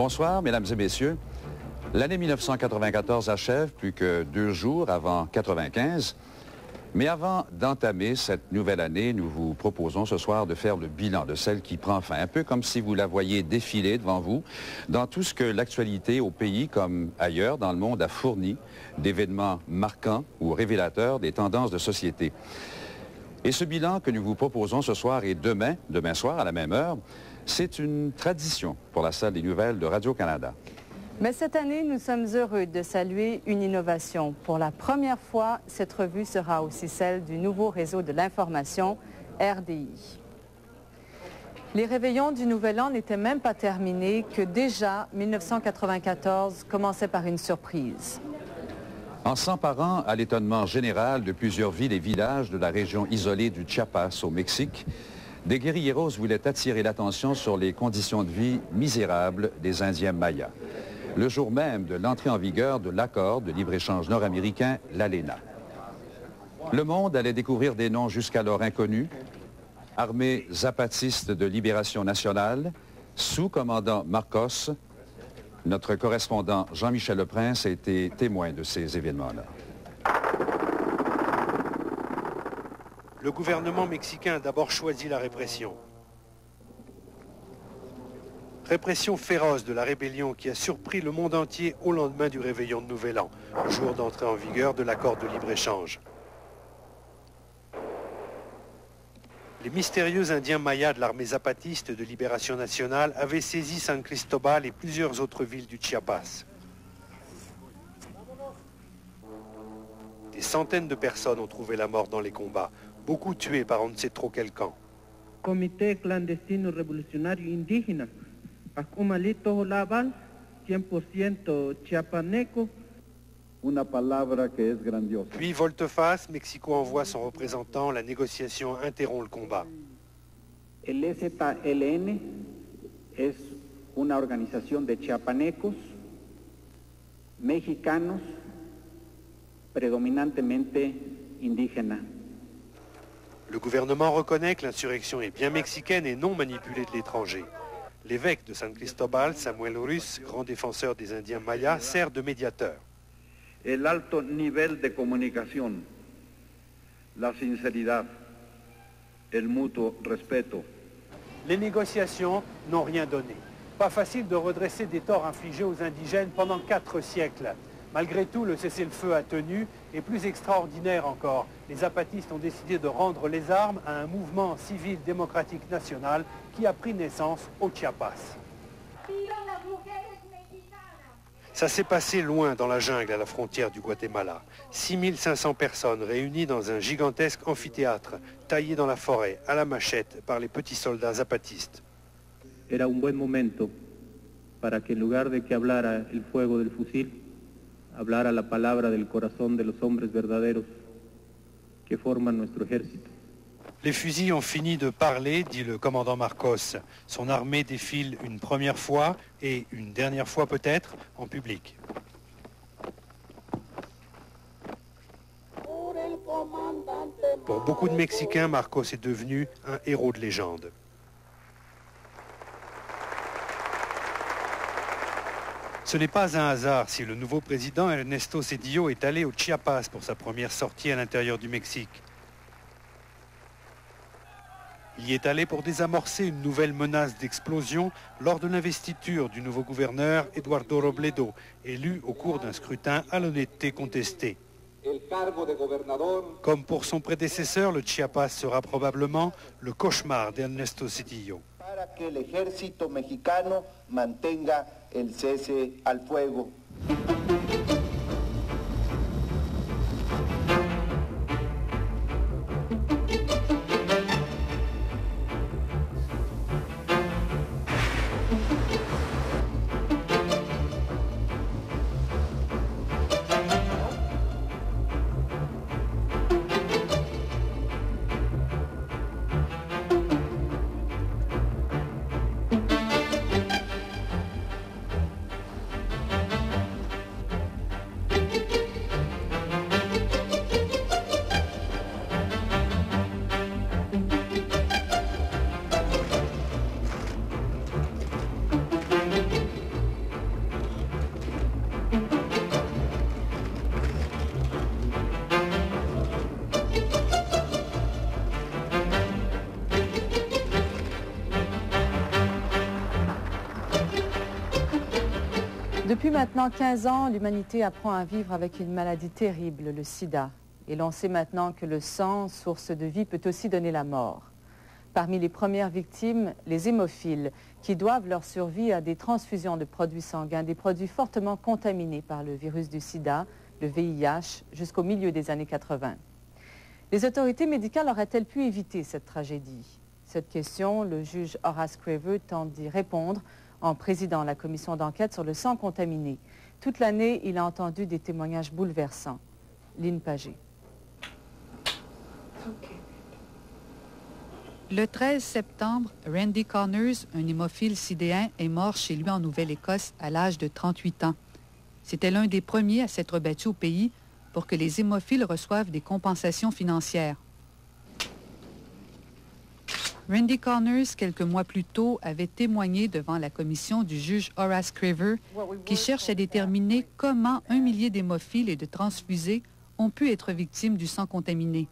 Bonsoir, mesdames et messieurs. L'année 1994 achève plus que 2 jours avant 95. Mais avant d'entamer cette nouvelle année, nous vous proposons ce soir de faire le bilan de celle qui prend fin, un peu comme si vous la voyiez défiler devant vous dans tout ce que l'actualité au pays comme ailleurs dans le monde a fourni d'événements marquants ou révélateurs des tendances de société. Et ce bilan que nous vous proposons ce soir et demain soir à la même heure, c'est une tradition pour la salle des nouvelles de Radio-Canada. Mais cette année, nous sommes heureux de saluer une innovation. Pour la première fois, cette revue sera aussi celle du nouveau réseau de l'information, RDI. Les réveillons du Nouvel An n'étaient même pas terminés que déjà 1994 commençait par une surprise. En s'emparant à l'étonnement général de plusieurs villes et villages de la région isolée du Chiapas au Mexique, des guérilleros voulaient attirer l'attention sur les conditions de vie misérables des Indiens mayas, le jour même de l'entrée en vigueur de l'accord de libre-échange nord-américain, l'ALENA. Le monde allait découvrir des noms jusqu'alors inconnus: Armée zapatiste de libération nationale, sous-commandant Marcos. Notre correspondant Jean-Michel Leprince a été témoin de ces événements-là. Le gouvernement mexicain a d'abord choisi la répression. Répression féroce de la rébellion qui a surpris le monde entier au lendemain du réveillon de Nouvel An, le jour d'entrée en vigueur de l'accord de libre-échange. Les mystérieux Indiens mayas de l'armée zapatiste de libération nationale avaient saisi San Cristobal et plusieurs autres villes du Chiapas. Des centaines de personnes ont trouvé la mort dans les combats, beaucoup tués par on ne sait trop quel camp. Comité clandestino revolucionario indígena, Acumalito Laval, 100% chiapaneco. Una palabra que es grandiosa. Puis, volte-face, Mexico envoie son représentant, la négociation interrompt le combat. El EZLN es una organización de chiapanecos, mexicanos, predominantemente indígenas. Le gouvernement reconnaît que l'insurrection est bien mexicaine et non manipulée de l'étranger. L'évêque de San Cristobal, Samuel Ruiz, grand défenseur des Indiens mayas, sert de médiateur. El alto nivel de comunicación, la sinceridad, el mutuo respeto. Les négociations n'ont rien donné. Pas facile de redresser des torts infligés aux indigènes pendant 4 siècles. Malgré tout, le cessez-le-feu a tenu, et plus extraordinaire encore, les zapatistes ont décidé de rendre les armes à un mouvement civil démocratique national qui a pris naissance au Chiapas. Ça s'est passé loin dans la jungle à la frontière du Guatemala. 6500 personnes réunies dans un gigantesque amphithéâtre, taillé dans la forêt, à la machette, par les petits soldats zapatistes. Era un buen momento para que en lugar de que hablara el fuego del fusil, hablara la palabra del corazón de los hombres verdaderos que forman nuestro ejército. Les fusils ont fini de parler, dit le commandant Marcos. Son armée défile une première fois et une dernière fois peut-être en public. Pour beaucoup de Mexicains, Marcos est devenu un héros de légende. Ce n'est pas un hasard si le nouveau président Ernesto Zedillo est allé au Chiapas pour sa première sortie à l'intérieur du Mexique. Il y est allé pour désamorcer une nouvelle menace d'explosion lors de l'investiture du nouveau gouverneur Eduardo Robledo, élu au cours d'un scrutin à l'honnêteté contestée. Comme pour son prédécesseur, le Chiapas sera probablement le cauchemar d'Ernesto Zedillo. Para que el ejército mexicano mantenga el cese al fuego. Depuis maintenant 15 ans, l'humanité apprend à vivre avec une maladie terrible, le sida. Et l'on sait maintenant que le sang, source de vie, peut aussi donner la mort. Parmi les premières victimes, les hémophiles, qui doivent leur survie à des transfusions de produits sanguins, des produits fortement contaminés par le virus du sida, le VIH, jusqu'au milieu des années 80. Les autorités médicales auraient-elles pu éviter cette tragédie? Cette question, le juge Horace Craver tente d'y répondre en présidant la commission d'enquête sur le sang contaminé. Toute l'année, il a entendu des témoignages bouleversants. Lynn Pagé. Le 13 septembre, Randy Connors, un hémophile sidéen, est mort chez lui en Nouvelle-Écosse à l'âge de 38 ans. C'était l'un des premiers à s'être battu au pays pour que les hémophiles reçoivent des compensations financières. Randy Connors, quelques mois plus tôt, avait témoigné devant la commission du juge Horace Craver, qui cherche à déterminer comment 1 millier d'hémophiles et de transfusés ont pu être victimes du sang contaminé.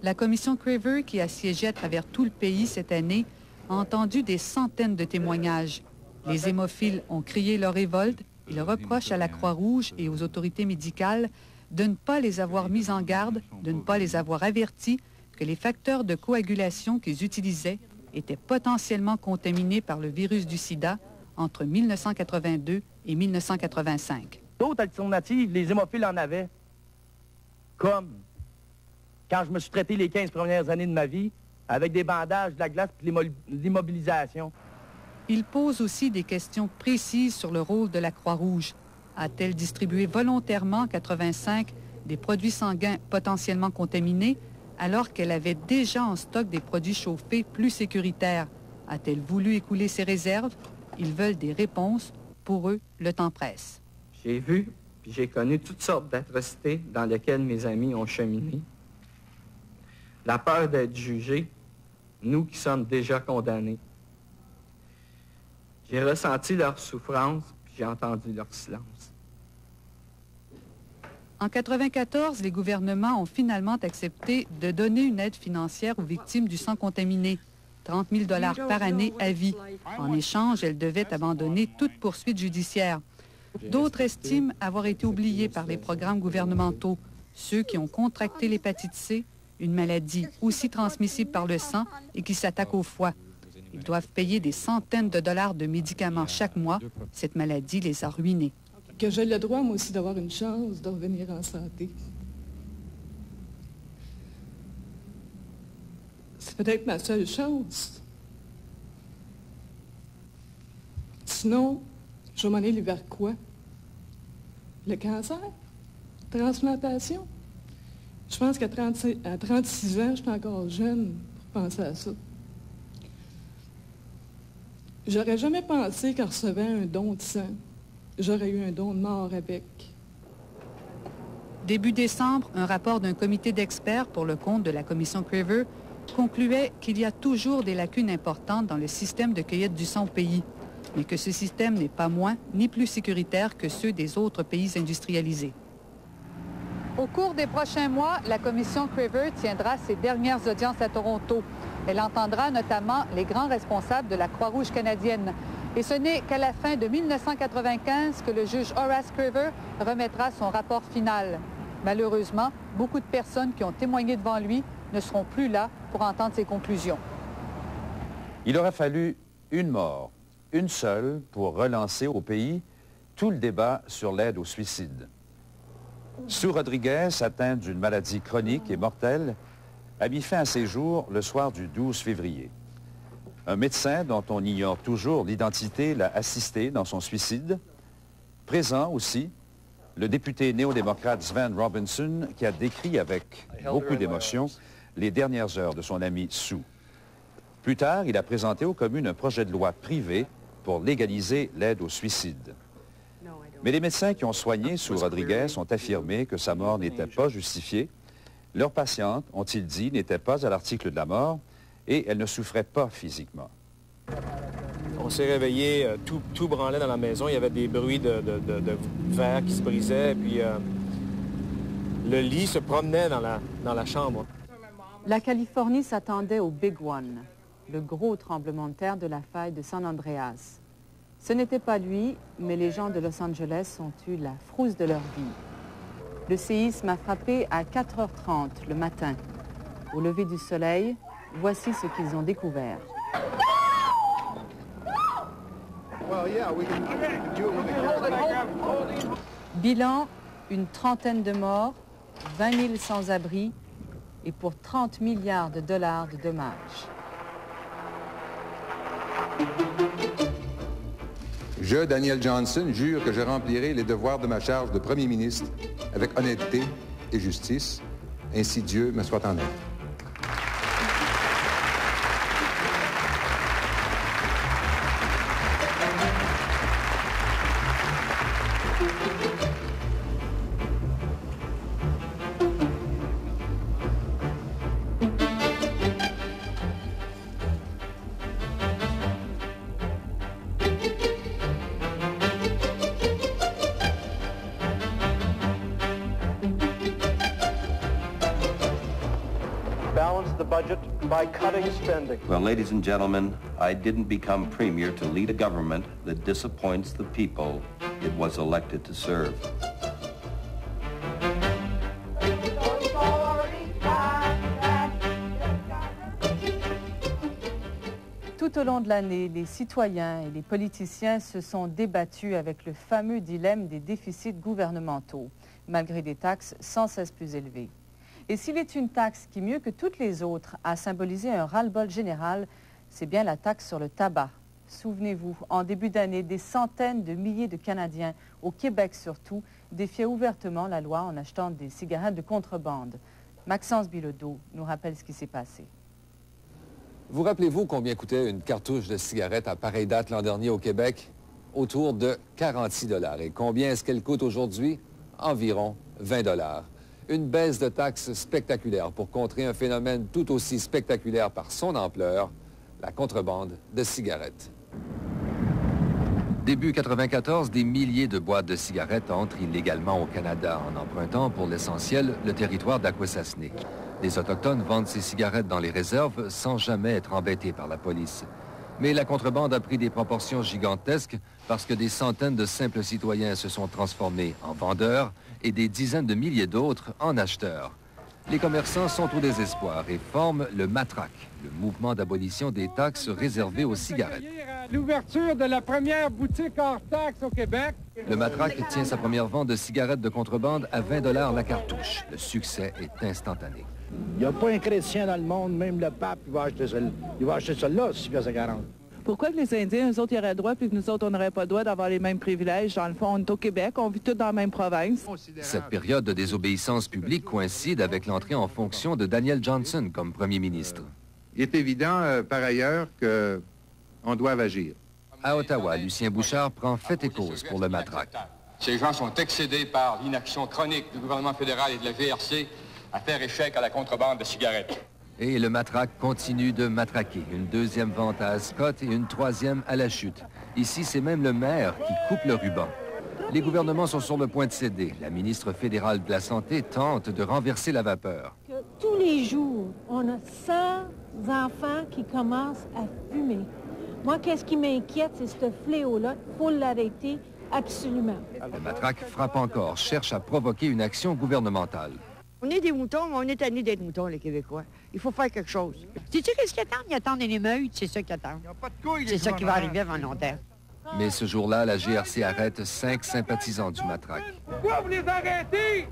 La commission Craver, qui a siégé à travers tout le pays cette année, a entendu des centaines de témoignages. Les hémophiles ont crié leur révolte. Ils reprochent à la Croix-Rouge et aux autorités médicales de ne pas les avoir mis en garde, de ne pas les avoir avertis que les facteurs de coagulation qu'ils utilisaient étaient potentiellement contaminés par le virus du sida entre 1982 et 1985. D'autres alternatives, les hémophiles en avaient. Comme quand je me suis traité les 15 premières années de ma vie, avec des bandages, de la glace et de l'immobilisation. Il pose aussi des questions précises sur le rôle de la Croix-Rouge. A-t-elle distribué volontairement en 1985 des produits sanguins potentiellement contaminés alors qu'elle avait déjà en stock des produits chauffés plus sécuritaires? A-t-elle voulu écouler ses réserves? Ils veulent des réponses. Pour eux, le temps presse. J'ai vu puis j'ai connu toutes sortes d'atrocités dans lesquelles mes amis ont cheminé. La peur d'être jugés, nous qui sommes déjà condamnés. J'ai ressenti leur souffrance puis j'ai entendu leur silence. En 1994, les gouvernements ont finalement accepté de donner une aide financière aux victimes du sang contaminé, 30 000 $ par année à vie. En échange, elles devaient abandonner toute poursuite judiciaire. D'autres estiment avoir été oubliés par les programmes gouvernementaux, ceux qui ont contracté l'hépatite C, une maladie aussi transmissible par le sang et qui s'attaque au foie. Ils doivent payer des centaines de dollars de médicaments chaque mois. Cette maladie les a ruinés. Que j'ai le droit, moi aussi, d'avoir une chance de revenir en santé. C'est peut-être ma seule chance. Sinon, je vais m'en aller vers quoi? Le cancer? Transplantation? Je pense qu'à 36 ans, je suis encore jeune pour penser à ça. J'aurais jamais pensé qu'en recevant un don de sang, j'aurais eu un don de mort avec. Début décembre, un rapport d'un comité d'experts pour le compte de la commission Craver concluait qu'il y a toujours des lacunes importantes dans le système de cueillette du sang au pays, mais que ce système n'est pas moins ni plus sécuritaire que ceux des autres pays industrialisés. Au cours des prochains mois, la commission Craver tiendra ses dernières audiences à Toronto. Elle entendra notamment les grands responsables de la Croix-Rouge canadienne. Et ce n'est qu'à la fin de 1995 que le juge Horace Craver remettra son rapport final. Malheureusement, beaucoup de personnes qui ont témoigné devant lui ne seront plus là pour entendre ses conclusions. Il aurait fallu une mort, une seule, pour relancer au pays tout le débat sur l'aide au suicide. Sue Rodriguez, atteinte d'une maladie chronique et mortelle, a mis fin à ses jours le soir du 12 février. Un médecin dont on ignore toujours l'identité l'a assisté dans son suicide. Présent aussi, le député néo-démocrate Sven Robinson qui a décrit avec beaucoup d'émotion les dernières heures de son ami Sue. Plus tard, il a présenté aux communes un projet de loi privé pour légaliser l'aide au suicide. Mais les médecins qui ont soigné Sue Rodriguez ont affirmé que sa mort n'était pas justifiée. Leurs patientes, ont-ils dit, n'étaient pas à l'article de la mort et elles ne souffraient pas physiquement. On s'est réveillé, tout branlait dans la maison. Il y avait des bruits de verre qui se brisaient. Puis le lit se promenait dans la chambre. La Californie s'attendait au Big One. le gros tremblement de terre de la faille de San Andreas. Ce n'était pas lui, mais les gens de Los Angeles ont eu la frousse de leur vie. Le séisme a frappé à 4h30 le matin. Au lever du soleil, voici ce qu'ils ont découvert. Bilan, une trentaine de morts, 20 000 sans-abri et pour 30 milliards de dollars de dommages. Je, Daniel Johnson, jure que je remplirai les devoirs de ma charge de Premier ministre avec honnêteté et justice. Ainsi Dieu me soit en aide. balance the budget by cutting spending. Well, ladies and gentlemen, I didn't become premier to lead a government that disappoints the people it was elected to serve. Tout au long de l'année, les citoyens et les politiciens se sont débattus avec le fameux dilemme des déficits gouvernementaux, malgré des taxes sans cesse plus élevées. Et s'il est une taxe qui, mieux que toutes les autres, a symbolisé un ras-le-bol général, c'est bien la taxe sur le tabac. Souvenez-vous, en début d'année, des centaines de milliers de Canadiens, au Québec surtout, défiaient ouvertement la loi en achetant des cigarettes de contrebande. Maxence Bilodeau nous rappelle ce qui s'est passé. Vous rappelez-vous combien coûtait une cartouche de cigarette à pareille date l'an dernier au Québec? Autour de 46 $. Et combien est-ce qu'elle coûte aujourd'hui? Environ 20 $. Une baisse de taxes spectaculaire pour contrer un phénomène tout aussi spectaculaire par son ampleur, la contrebande de cigarettes. Début 1994, des milliers de boîtes de cigarettes entrent illégalement au Canada en empruntant pour l'essentiel le territoire d'Akwesasne. Des Autochtones vendent ces cigarettes dans les réserves sans jamais être embêtés par la police. Mais la contrebande a pris des proportions gigantesques parce que des centaines de simples citoyens se sont transformés en vendeurs et des dizaines de milliers d'autres en acheteurs. Les commerçants sont au désespoir et forment le MATRAQ, le mouvement d'abolition des taxes réservées aux cigarettes. L'ouverture de la première boutique hors taxe au Québec. Le MATRAQ tient sa première vente de cigarettes de contrebande à 20 $ la cartouche. Le succès est instantané. Il n'y a pas un chrétien dans le monde, même le pape, il va acheter celle-là, 6,40 $. Pourquoi que les Indiens, eux autres, ils auraient le droit, puis que nous autres, on n'aurait pas le droit d'avoir les mêmes privilèges? Dans le fond, on est au Québec, on vit tous dans la même province. Cette période de désobéissance publique coïncide avec l'entrée en fonction de Daniel Johnson comme premier ministre. Il est évident, par ailleurs, qu'on doit agir. À Ottawa, Lucien Bouchard prend fait et cause pour le MATRAQ. Ces gens sont excédés par l'inaction chronique du gouvernement fédéral et de la GRC à faire échec à la contrebande de cigarettes. Et le MATRAQ continue de matraquer. Une deuxième vente à Ascot et une troisième à la Chute. Ici, c'est même le maire qui coupe le ruban. Les gouvernements sont sur le point de céder. La ministre fédérale de la Santé tente de renverser la vapeur. Tous les jours, on a 100 enfants qui commencent à fumer. Moi, qu'est-ce qui m'inquiète, c'est ce fléau-là. Il faut l'arrêter absolument. Le MATRAQ frappe encore, cherche à provoquer une action gouvernementale. On est des moutons, mais on est tannés d'être moutons, les Québécois. Il faut faire quelque chose. Sais-tu qu'est-ce qu'ils attendent? Ils attendent une émeute, c'est ça qu'ils attendent. C'est ça qui va arriver avant longtemps. Mais ce jour-là, la GRC arrête 5 sympathisants du MATRAQ. Pourquoi vous les arrêtez?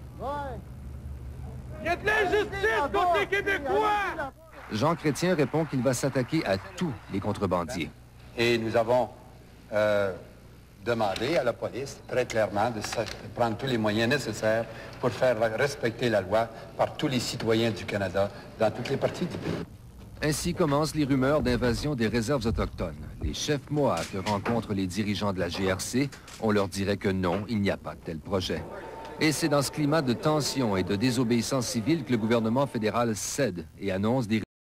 Il y a de l'injustice contre les Québécois! Jean Chrétien répond qu'il va s'attaquer à tous les contrebandiers. Et nous avons demandé à la police, très clairement, de prendre tous les moyens nécessaires pour faire respecter la loi par tous les citoyens du Canada dans toutes les parties du pays. Ainsi commencent les rumeurs d'invasion des réserves autochtones. Les chefs Mohawks rencontrent les dirigeants de la GRC. On leur dirait que non, il n'y a pas de tel projet. Et c'est dans ce climat de tension et de désobéissance civile que le gouvernement fédéral cède et annonce des